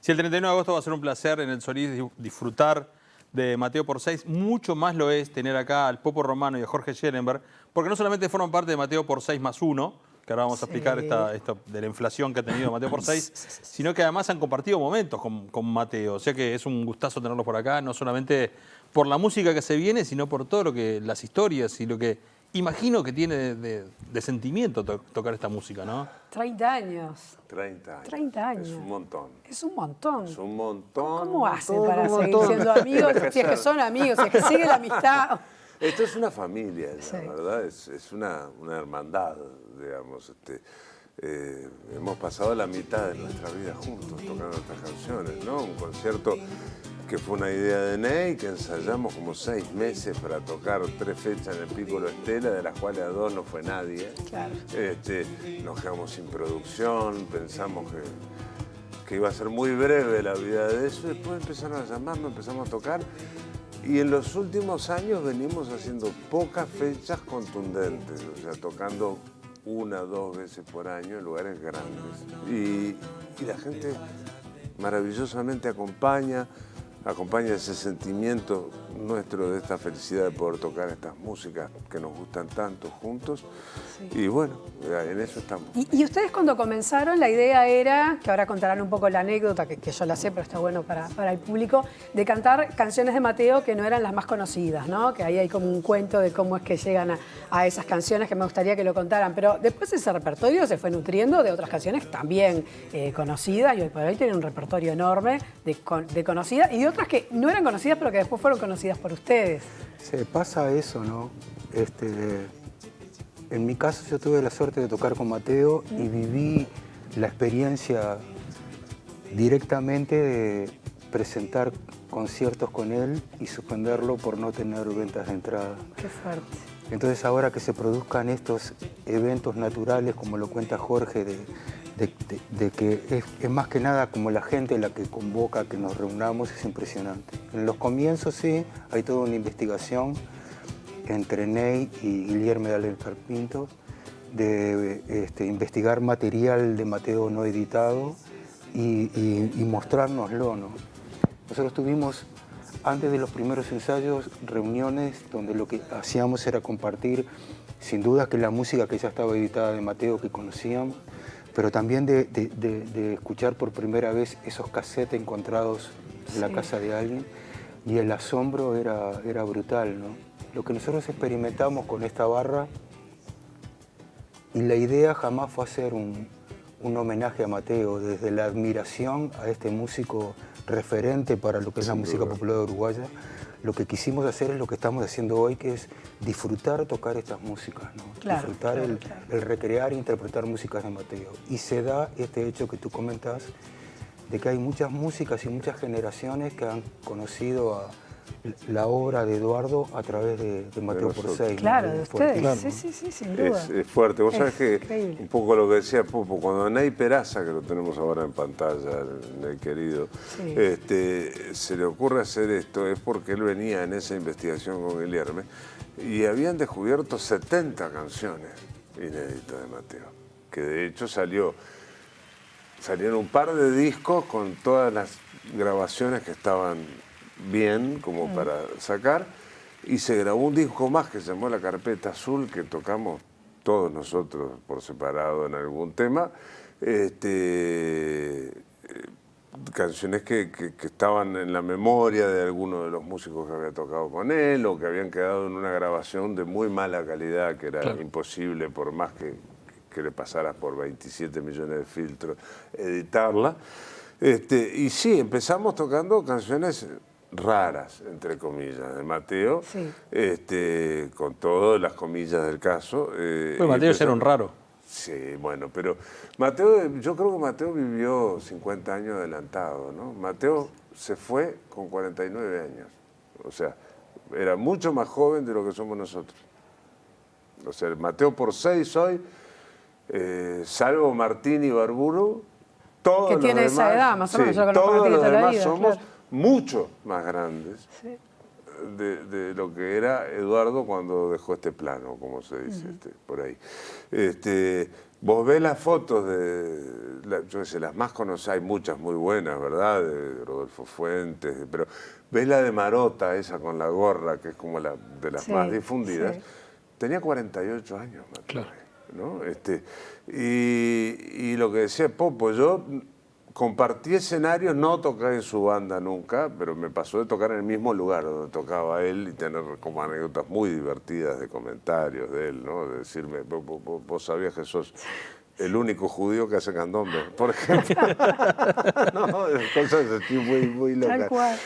Si el 31 de agosto va a ser un placer en el Solís disfrutar de Mateo por 6, mucho más lo es tener acá al Popo Romano y a Jorge Schellenberg, porque no solamente forman parte de Mateo por 6 más 1, que ahora vamos a explicar esto de la inflación que ha tenido Mateo por 6, sino que además han compartido momentos con Mateo. O sea que es un gustazo tenerlos por acá, no solamente por la música que se viene, sino por todo lo que, las historias y lo que imagino que tiene de sentimiento tocar esta música, ¿no? 30 años. 30 años. 30 años. Es un montón. Es un montón. Es un montón. ¿Cómo hacen para seguir siendo amigos? Si es que son amigos, si es que sigue la amistad. Esto es una familia, Sí. la verdad, es una hermandad, digamos. Hemos pasado la mitad de nuestra vida juntos tocando estas canciones, ¿no? Un concierto que fue una idea de Ney, que ensayamos como 6 meses para tocar 3 fechas en el Piccolo Estela, de las cuales a 2 no fue nadie. Claro. Nos quedamos sin producción, pensamos que iba a ser muy breve la vida de eso, y después empezaron a llamarnos, empezamos a tocar. Y en los últimos años venimos haciendo pocas fechas contundentes, o sea, tocando 1 o 2 veces por año en lugares grandes. Y la gente maravillosamente acompaña ese sentimiento nuestro de esta felicidad de poder tocar estas músicas que nos gustan tanto juntos. Sí. Y bueno, en eso estamos. Y ustedes cuando comenzaron, la idea era, que ahora contarán un poco la anécdota, que yo la sé, pero está bueno para el público, de cantar canciones de Mateo que no eran las más conocidas, ¿no? Que ahí hay como un cuento de cómo es que llegan a esas canciones que me gustaría que lo contaran. Pero después ese repertorio se fue nutriendo de otras canciones también conocidas, y hoy por hoy tienen un repertorio enorme de conocidas y de otras que no eran conocidas, pero que después fueron conocidas por ustedes. Se pasa eso, ¿no? En mi caso yo tuve la suerte de tocar con Mateo y viví la experiencia directamente de presentar conciertos con él y suspenderlo por no tener ventas de entrada. Qué fuerte. Entonces ahora que se produzcan estos eventos naturales, como lo cuenta Jorge, de que es más que nada como la gente la que convoca que nos reunamos, es impresionante. En los comienzos sí, hay toda una investigación entre Ney y Guillermo de Alencar-Pinto de investigar material de Mateo no editado y mostrárnoslo, ¿no? Nosotros tuvimos, antes de los primeros ensayos, reuniones donde lo que hacíamos era compartir, sin duda, que la música que ya estaba editada de Mateo, que conocíamos, pero también de escuchar por primera vez esos cassettes encontrados en la casa de alguien, y el asombro era brutal, ¿no? Lo que nosotros experimentamos con esta barra, y la idea jamás fue hacer un homenaje a Mateo, desde la admiración a este músico referente para lo que es la música popular uruguaya. Lo que quisimos hacer es lo que estamos haciendo hoy, que es disfrutar tocar estas músicas, ¿no? Claro, disfrutar claro. el recrear e interpretar músicas de Mateo. Y se da este hecho que tú comentas, de que hay muchas músicas y muchas generaciones que han conocido la obra de Eduardo a través de Mateo por 6. Claro, ¿no? de ustedes. Claro. Sí, sin duda. Es fuerte. Vos sabés que increíble. un poco lo que decía Popo, cuando Ney Peraza, que lo tenemos ahora en pantalla, el querido, se le ocurre hacer esto, es porque él venía en esa investigación con Guillermo y habían descubierto 70 canciones inéditas de Mateo, que de hecho salieron un par de discos con todas las grabaciones que estaban bien como para sacar, y se grabó un disco más que se llamó La Carpeta Azul, que tocamos todos nosotros por separado en algún tema, canciones que estaban en la memoria de alguno de los músicos que había tocado con él, o que habían quedado en una grabación de muy mala calidad, que era imposible, por más que le pasaras por 27 millones de filtros, editarla. Y sí, empezamos tocando canciones raras, entre comillas, de Mateo, con todas las comillas del caso. Pues Mateo era un raro. Sí, bueno, pero Mateo, yo creo que Mateo vivió 50 años adelantado, ¿no? Mateo se fue con 49 años, o sea, era mucho más joven de lo que somos nosotros. O sea, Mateo por 6 hoy, salvo Martín y Barburo, todos que los tiene demás, esa edad, más o menos, yo conozco a todos Martín los toda la demás vida, somos claro. mucho más grandes. Sí. de lo que era Eduardo cuando dejó este plano, como se dice por ahí. Vos ves las fotos yo qué sé, las más conocidas, hay muchas muy buenas, ¿verdad? De Rodolfo Fuentes, pero ves la de Marota, esa con la gorra, que es como de las más difundidas. Sí. Tenía 48 años, Mateo, ¿no? Y lo que decía Popo, yo compartí escenarios, no toqué en su banda nunca, pero me pasó de tocar en el mismo lugar donde tocaba él y tener como anécdotas muy divertidas de comentarios de él, ¿no? De decirme, vos sabías que sos el único judío que hace candombe, por ejemplo. No, cosas así muy locas. Tal cual.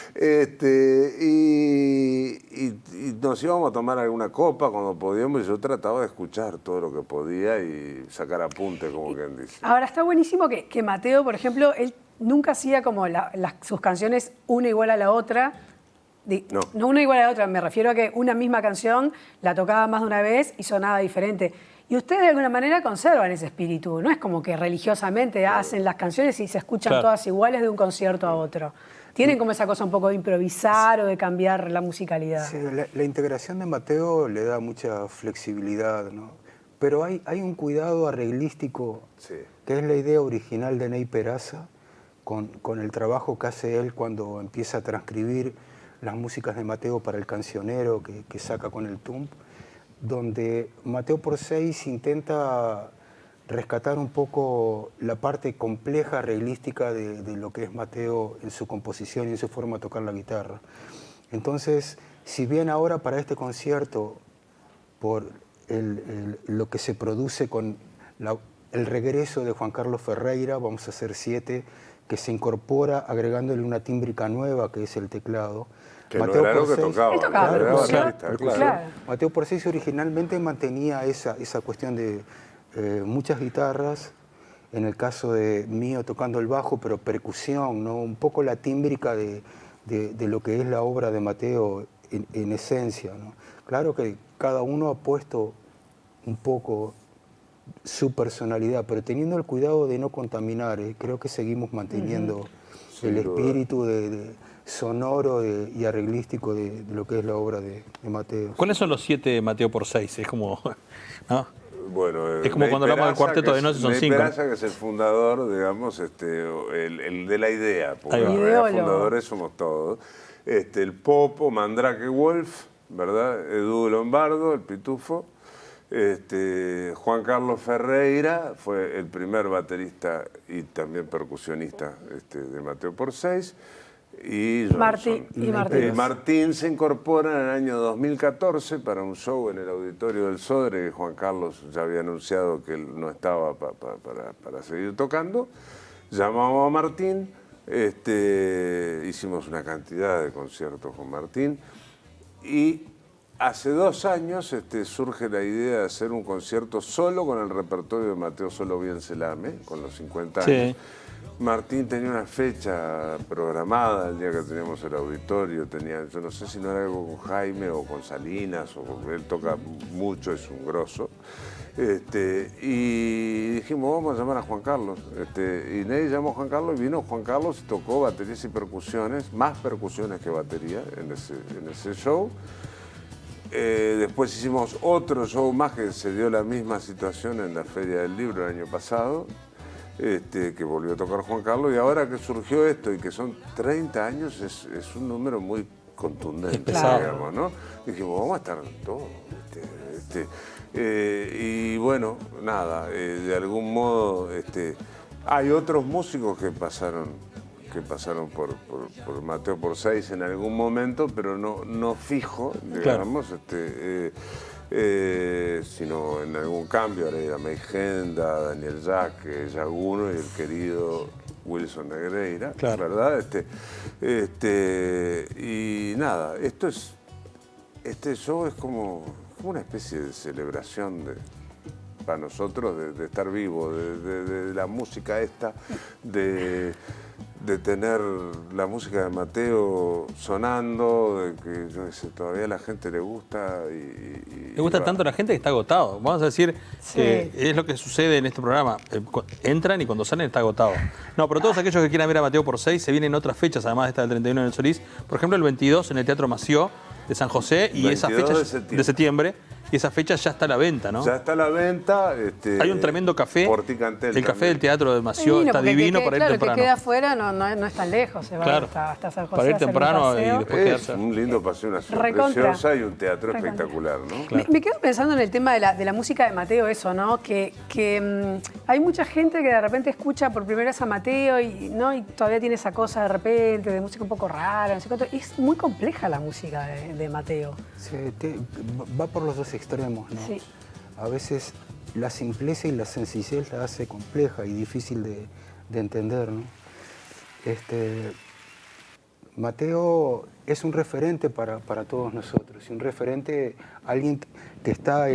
Y nos íbamos a tomar alguna copa cuando podíamos y yo trataba de escuchar todo lo que podía y sacar apunte, como quien dice. Ahora, está buenísimo que Mateo, por ejemplo, él nunca hacía como sus canciones una igual a la otra. No una igual a la otra, me refiero a que una misma canción la tocaba más de una vez y sonaba diferente. Y ustedes de alguna manera conservan ese espíritu, no es como que religiosamente hacen las canciones y se escuchan todas iguales de un concierto a otro. Tienen como esa cosa un poco de improvisar o de cambiar la musicalidad. Sí, la integración de Mateo le da mucha flexibilidad, ¿no? Pero hay un cuidado arreglístico, que es la idea original de Ney Peraza, con el trabajo que hace él cuando empieza a transcribir las músicas de Mateo para el cancionero que saca con el TUMP, donde Mateo por 6 intenta rescatar un poco la parte compleja, arreglística de lo que es Mateo en su composición y en su forma de tocar la guitarra. Entonces, si bien ahora para este concierto, por lo que se produce con el regreso de Juan Carlos Ferreira, vamos a hacer 7, que se incorpora agregándole una tímbrica nueva, que es el teclado. Que Mateo no era lo que tocaba. Claro. Mateo por 6 originalmente mantenía esa cuestión de muchas guitarras, en el caso de mío tocando el bajo, pero percusión, ¿no? Un poco la tímbrica de lo que es la obra de Mateo en esencia, ¿no? Claro que cada uno ha puesto un poco su personalidad, pero teniendo el cuidado de no contaminar, creo que seguimos manteniendo el espíritu sonoro y arreglístico de lo que es la obra de Mateo. ¿Cuáles son los 7 de Mateo por 6? Es como, ¿no? Bueno, es como cuando hablamos del cuarteto de noche, son 5. Ney Peraza, que es el fundador, digamos, el de la idea, porque los fundadores somos todos. El Popo, Mandrake Wolf, ¿verdad? Edu Lombardo, el Pitufo. Juan Carlos Ferreira fue el primer baterista y también percusionista de Mateo por 6. Y Martín se incorpora en el año 2014 para un show en el Auditorio del Sodre, que Juan Carlos ya había anunciado que él no estaba para seguir tocando. Llamamos a Martín, hicimos una cantidad de conciertos con Martín y hace 2 años surge la idea de hacer un concierto solo con el repertorio de Mateo Solo Bien Selame, con los 50 años. Sí. Martín tenía una fecha programada el día que teníamos el auditorio, yo no sé si no era algo con Jaime o con Salinas, él toca mucho, es un grosso. Y dijimos, vamos a llamar a Juan Carlos. Y Ney llamó a Juan Carlos y vino Juan Carlos y tocó baterías y percusiones, más percusiones que batería en ese show. Después hicimos otro show más que se dio la misma situación en la Feria del Libro el año pasado. Que volvió a tocar Juan Carlos, y ahora que surgió esto y que son 30 años, es un número muy contundente, digamos, ¿no? Y dijimos, vamos a estar todos. Y bueno, nada, de algún modo hay otros músicos que pasaron por Mateo por 6 en algún momento, pero no fijo, digamos, sino en algún cambio, Areira Meigenda, Daniel Jaque, Yaguno y el querido Wilson Negreira, ¿verdad? Y nada, este show es como una especie de celebración para nosotros de estar vivo, de la música esta, de tener la música de Mateo sonando, de que yo sé, todavía a la gente le gusta. Le gusta tanto a la gente que está agotado. Vamos a decir que es lo que sucede en este programa. Entran y cuando salen está agotado. No, pero todos aquellos que quieran ver a Mateo por 6 se vienen otras fechas, además de esta del 31 en el Solís. Por ejemplo, el 22 en el Teatro Mació. de San José y esa 22 fecha de septiembre. y esa fecha ya está a la venta, ¿no? Ya está a la venta. Hay un tremendo café. Porticantel el café también. del Teatro de Mació está divino para ir claro, temprano. que queda afuera no es tan lejos, se va Claro. hasta San José. Para ir a hacer un temprano paseo. y después Es quedarse. un lindo paseo, una ciudad Recontra. preciosa y un teatro Recontra. espectacular, ¿no? Claro. Me quedo pensando en el tema de la música de Mateo, eso, ¿no? Que hay mucha gente que de repente escucha por primera vez a Mateo y todavía tiene esa cosa de repente, de música un poco rara, no sé cuánto. Es muy compleja la música de Mateo. Sí, va por los dos extremos, ¿no? Sí. A veces la simpleza y la sencillez la hace compleja y difícil de entender, ¿no? Mateo es un referente para todos nosotros, y un referente, alguien que está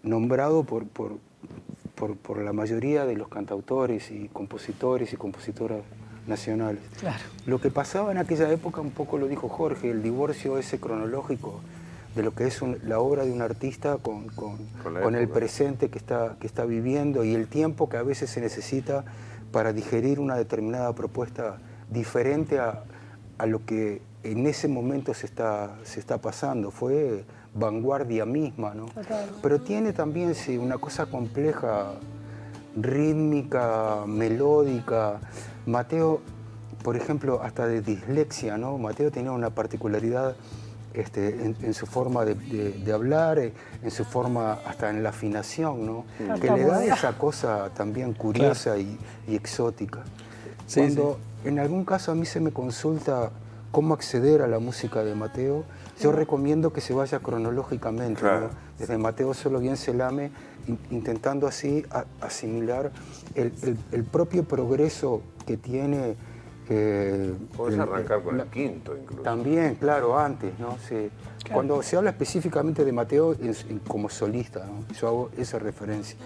nombrado por la mayoría de los cantautores y compositores y compositoras nacionales. Claro. Lo que pasaba en aquella época, un poco lo dijo Jorge, el divorcio ese cronológico de lo que es la obra de un artista con el presente que está viviendo y el tiempo que a veces se necesita para digerir una determinada propuesta diferente a lo que en ese momento se está pasando. Fue vanguardia misma, ¿no? Total. Pero tiene también sí, una cosa compleja, rítmica, melódica. Mateo, por ejemplo, hasta de dislexia, ¿no? Mateo tenía una particularidad en su forma de hablar, en su forma, hasta en la afinación, ¿no? Que le da esa cosa también curiosa y exótica. Sí, Cuando en algún caso a mí se me consulta cómo acceder a la música de Mateo, yo recomiendo que se vaya cronológicamente, Claro. ¿no? Desde Mateo Solo Bien se lame, intentando así asimilar el propio progreso que tiene. Podés arrancar con el quinto, incluso. También, claro, antes, ¿no? Cuando se habla específicamente de Mateo como solista, ¿no? Yo hago esa referencia.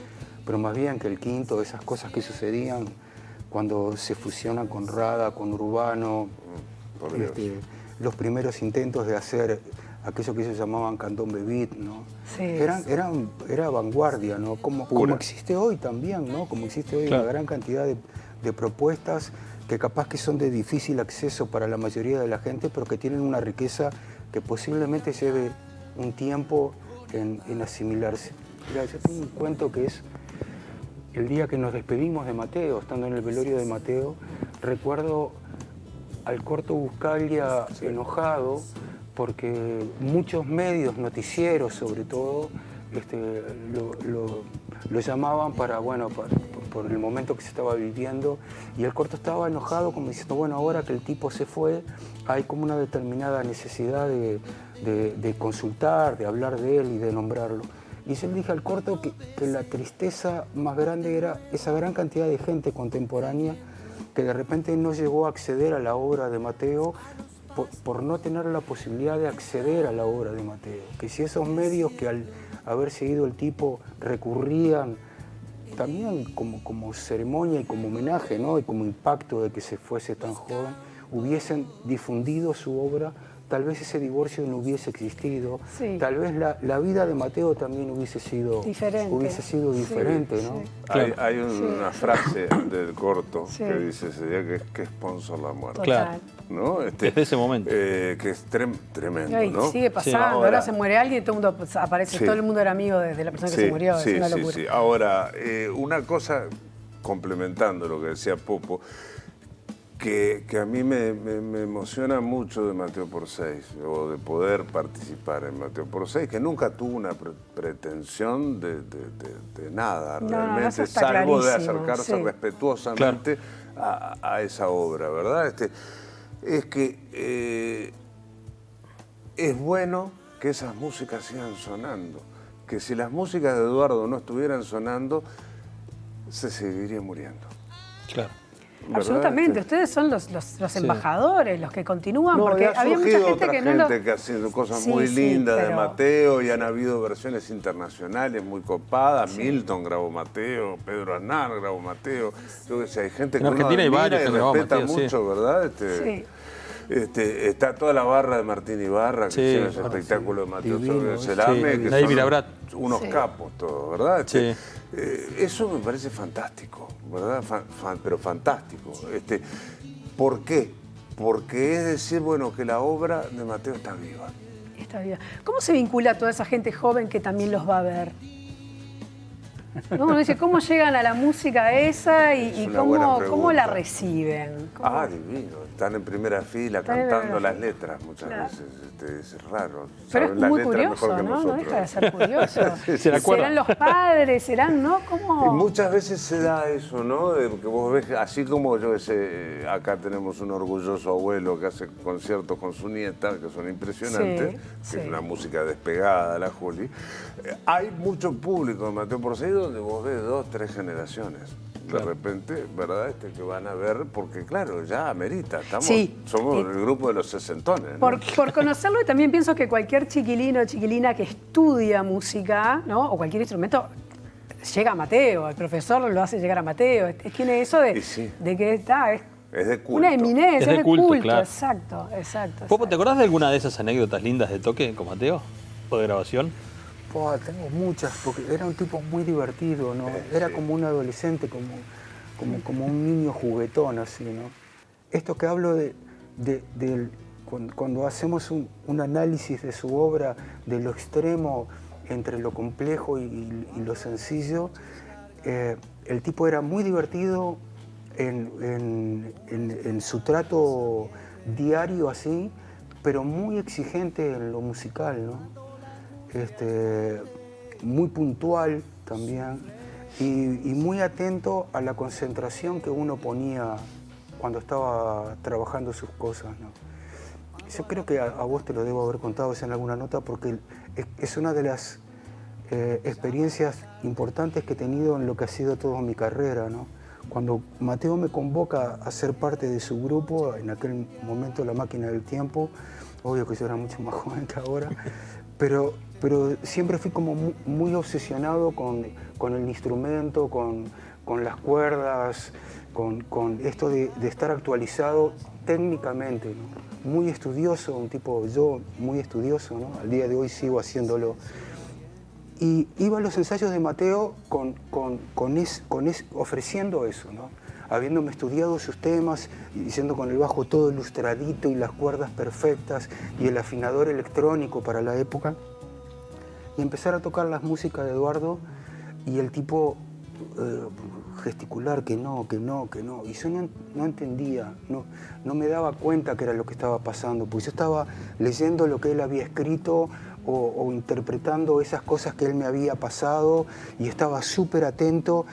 Pero más bien que el quinto, esas cosas que sucedían cuando se fusionan con Rada, con Urbano, Por Dios. los primeros intentos de hacer aquello que ellos llamaban candombe beat, ¿no? Sí. Era vanguardia, ¿no? Como existe hoy también, ¿no? Como existe hoy Claro. una gran cantidad de propuestas que capaz que son de difícil acceso para la mayoría de la gente, pero que tienen una riqueza que posiblemente lleve un tiempo en asimilarse. Mira, yo tengo un cuento que es el día que nos despedimos de Mateo, estando en el velorio de Mateo, recuerdo al Corto Buscaglia enojado porque muchos medios, noticieros sobre todo, lo llamaban por el momento que se estaba viviendo, y el Corto estaba enojado como diciendo, bueno, ahora que el tipo se fue, hay como una determinada necesidad de consultar, de hablar de él y de nombrarlo. Y yo le dije al Corto que la tristeza más grande era esa gran cantidad de gente contemporánea que de repente no llegó a acceder a la obra de Mateo por no tener la posibilidad de acceder a la obra de Mateo. Que si esos medios que al haber seguido el tipo recurrían también como ceremonia y como homenaje, ¿no? Y como impacto de que se fuese tan joven, hubiesen difundido su obra, tal vez ese divorcio no hubiese existido, Sí. tal vez la vida de Mateo también hubiese sido diferente, ¿no? Claro. Hay una frase del Corto Sí. que dice ese día que sponsor la muerte. Claro. ¿No? Desde ese momento. Que es tremendo, Ay, ¿no? sigue pasando, Sí. ahora se muere alguien y todo el mundo aparece, Sí. todo el mundo era amigo de la persona que se murió, sí, es una sí, locura. sí. Ahora, una cosa, complementando lo que decía Popo, que a mí me emociona mucho de Mateo por Seis, o de poder participar en Mateo por Seis, que nunca tuvo una pretensión de nada, No, realmente, eso está salvo de clarísimo, acercarse sí. respetuosamente a esa obra, ¿verdad? Es que es bueno que esas músicas sigan sonando, que si las músicas de Eduardo no estuvieran sonando, se seguiría muriendo. Claro. ¿Verdad? Absolutamente, ustedes son los embajadores, los que continúan, No, porque y ha había mucha surgido gente otra que no lo... gente que ha hecho cosas Sí, muy sí, lindas de pero- Mateo, y han habido versiones internacionales muy copadas. Milton grabó Mateo, Pedro Aznar grabó Mateo. Yo qué sé, hay gente En que uno Argentina hay admira varios y que han grabado respeta Mateo, sí. mucho, ¿verdad? Sí. Está toda la barra de Martín Ibarra, que Sí. hicieron ese espectáculo de Mateo Divino, sobre el sí. Selame, Sí. que Nadir son Mirabrat. unos Sí. capos todos, ¿verdad? Sí. Eso me parece fantástico, ¿verdad? Pero fantástico. ¿Por qué? Porque es decir, bueno, que la obra de Mateo está viva. esta vida. ¿Cómo se vincula toda esa gente joven que también los va a ver? ¿No? Uno dice, ¿cómo llegan a la música esa y cómo la reciben? Ah, divino. Están en primera fila cantando las letras muchas veces. Es raro. Pero Saben es las muy letras curioso, mejor que ¿no? No nosotros. deja de ser curioso. ¿Se la acuerdan? ¿Serán los padres? ¿Serán, no? Y ¿Cómo? muchas veces se da eso, ¿no? De que vos ves, así como yo que sé, acá tenemos un orgulloso abuelo que hace conciertos con su nieta, que son impresionantes, Sí, que sí. es una música despegada, la Juli. Hay mucho público en Mateo Porcel donde vos ves 2, 3 generaciones. De repente, ¿verdad? Que van a ver, porque claro, ya amerita. Somos el grupo de los sesentones, ¿no? Por conocerlo, y también pienso que cualquier chiquilino o chiquilina que estudia música, ¿no? O cualquier instrumento, llega a Mateo, el profesor lo hace llegar a Mateo. Tiene eso de que está, es de culto. una eminencia, Es de culto, claro. Exacto. Popo, ¿te acordás de alguna de esas anécdotas lindas de toque con Mateo? ¿O de grabación? Tengo muchas, porque era un tipo muy divertido, ¿no? Era como un adolescente, como un niño juguetón, así, ¿no? Esto que hablo cuando hacemos un análisis de su obra, de lo extremo entre lo complejo y lo sencillo, el tipo era muy divertido en su trato diario, así, pero muy exigente en lo musical, ¿no? Muy puntual también y muy atento a la concentración que uno ponía cuando estaba trabajando sus cosas, ¿no? Yo creo que a vos te lo debo haber contado en alguna nota porque es una de las experiencias importantes que he tenido en lo que ha sido toda mi carrera, ¿no? Cuando Mateo me convoca a ser parte de su grupo, en aquel momento La Máquina del Tiempo, obvio que yo era mucho más joven que ahora, pero siempre fui como muy obsesionado con el instrumento, con las cuerdas, con esto de estar actualizado técnicamente, ¿no? Muy estudioso, un tipo yo muy estudioso, ¿no? Al día de hoy sigo haciéndolo. Y iba a los ensayos de Mateo ofreciendo eso, ¿no? Habiéndome estudiado sus temas, diciendo con el bajo todo ilustradito y las cuerdas perfectas y el afinador electrónico para la época. Y empezar a tocar las músicas de Eduardo y el tipo gesticular que no. Y yo no entendía, no me daba cuenta que era lo que estaba pasando, porque yo estaba leyendo lo que él había escrito o interpretando esas cosas que él me había pasado y estaba súper atento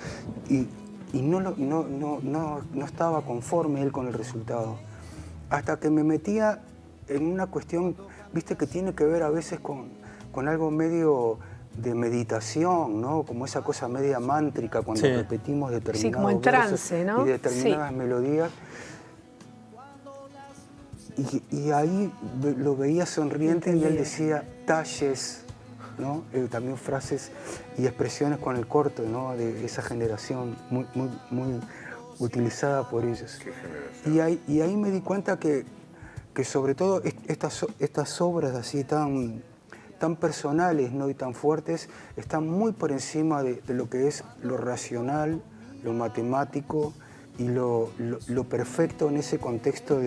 y no estaba conforme él con el resultado. Hasta que me metía en una cuestión, viste, que tiene que ver a veces con algo medio de meditación, ¿no? Como esa cosa media mántrica cuando repetimos determinados como en trance, ¿no? Y determinadas melodías. Y ahí lo veía sonriente y él decía talles, ¿no? También frases y expresiones con el corto, ¿no? De esa generación muy utilizada por ellos. Y ahí me di cuenta que sobre todo estas obras así tan personales, ¿no? Y tan fuertes están muy por encima de lo que es lo racional, lo matemático y lo perfecto en ese contexto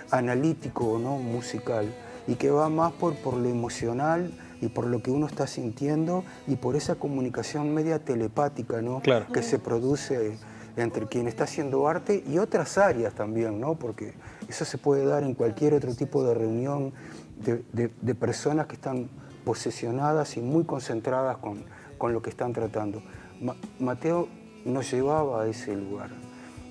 analítico, ¿no? Musical, y que va más por lo emocional y por lo que uno está sintiendo y por esa comunicación media telepática, ¿no? Claro. Que se produce entre quien está haciendo arte y otras áreas también, ¿no? Porque eso se puede dar en cualquier otro tipo de reunión de personas que están posesionadas y muy concentradas con lo que están tratando. Mateo nos llevaba a ese lugar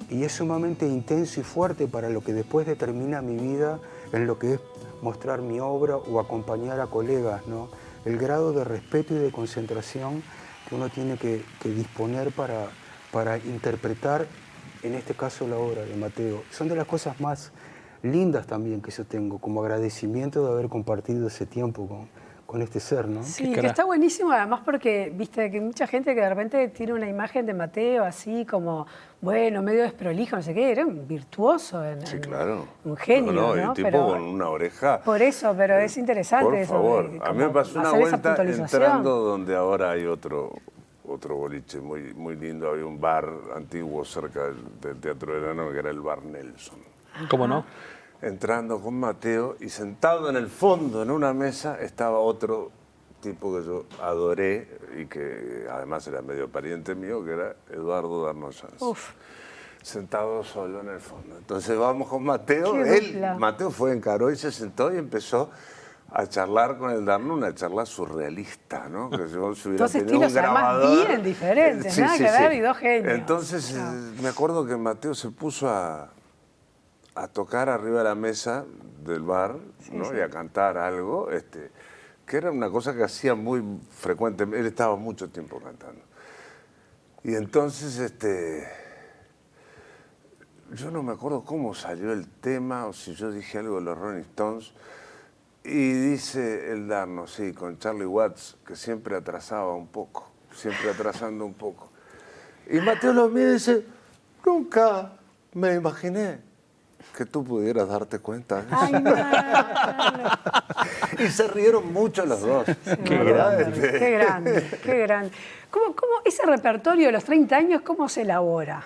y es sumamente intenso y fuerte para lo que después determina mi vida en lo que es mostrar mi obra o acompañar a colegas, ¿no? El grado de respeto y de concentración que uno tiene que disponer para interpretar, en este caso, la obra de Mateo. Son de las cosas más lindas también que yo tengo, como agradecimiento de haber compartido ese tiempo con este ser, ¿no? Sí, que está buenísimo además porque, viste, que mucha gente que de repente tiene una imagen de Mateo así como, bueno, medio desprolijo, no sé qué, era un virtuoso, Sí, claro. un genio, ¿no? Y un tipo con una oreja. Por eso, pero es interesante por eso. favor, a mí me pasó una vuelta puntualización. entrando donde ahora hay otro boliche muy lindo, había un bar antiguo cerca del Teatro de Verano que era el Bar Nelson. ¿Cómo no? entrando con Mateo y sentado en el fondo, en una mesa, estaba otro tipo que yo adoré y que además era medio pariente mío, que era Eduardo Darnoyans. Sentado solo en el fondo. Entonces vamos con Mateo. Mateo encaró y se sentó y empezó a charlar con el Darno, una charla surrealista, ¿no? Que yo, si dos estilos además bien diferentes, nada que ver, y dos genios. Entonces me acuerdo que Mateo se puso a tocar arriba de la mesa del bar, ¿no? Y a cantar algo, que era una cosa que hacía muy frecuentemente. Él estaba mucho tiempo cantando. Y entonces, yo no me acuerdo cómo salió el tema o si yo dije algo de los Rolling Stones. Y dice el Darno, sí, con Charlie Watts, que siempre atrasaba un poco, siempre atrasando un poco. Y Mateo lo mira y dice, nunca me imaginé que tú pudieras darte cuenta de eso. Ay, no. Y se rieron mucho los dos. Qué grande, qué grande. ¿Cómo ese repertorio de los 30 años, cómo se elabora?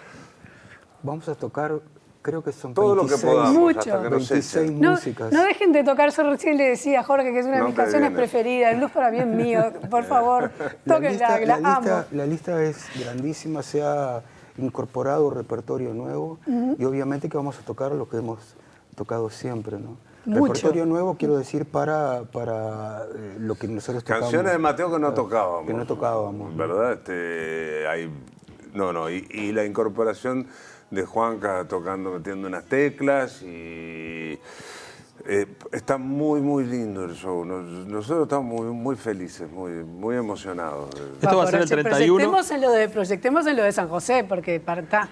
Vamos a tocar, creo que son todo 26, lo que podamos, Mucho. hasta que nos 26 echen. músicas. No dejen de tocar, yo recién le decía a Jorge que es una de mis canciones preferidas, el blues para mí es mío, por favor, tóquenla, la amo. La lista es grandísima, se ha incorporado repertorio nuevo y obviamente que vamos a tocar lo que hemos tocado siempre, ¿no? Mucho. Repertorio nuevo, quiero decir, para lo que nosotros tocamos. Canciones de Mateo que no tocábamos. Que no tocábamos. ¿Verdad? Y la incorporación de Juanca tocando, metiendo unas teclas y está muy, muy lindo el show. Nosotros estamos muy felices, muy emocionados. Esto va a ser el 31. Proyectemos en lo de San José, porque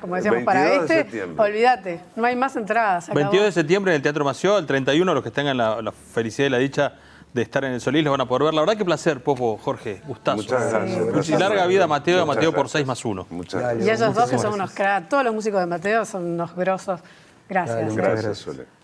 como decíamos, para 22 de septiembre. olvídate, no hay más entradas. 22 de septiembre en el Teatro Mació, el 31, los que tengan la felicidad y la dicha de estar en el Solís los van a poder ver. La verdad que placer, Popo, Jorge, gustazo. Muchas gracias. Y larga vida a Mateo, Muchas Mateo por gracias. 6+1. Muchas Dale. gracias. Y ellos dos que Muchísimas son unos cracks, todos los músicos de Mateo son unos grosos. Gracias. Dale, Gracias, Sole.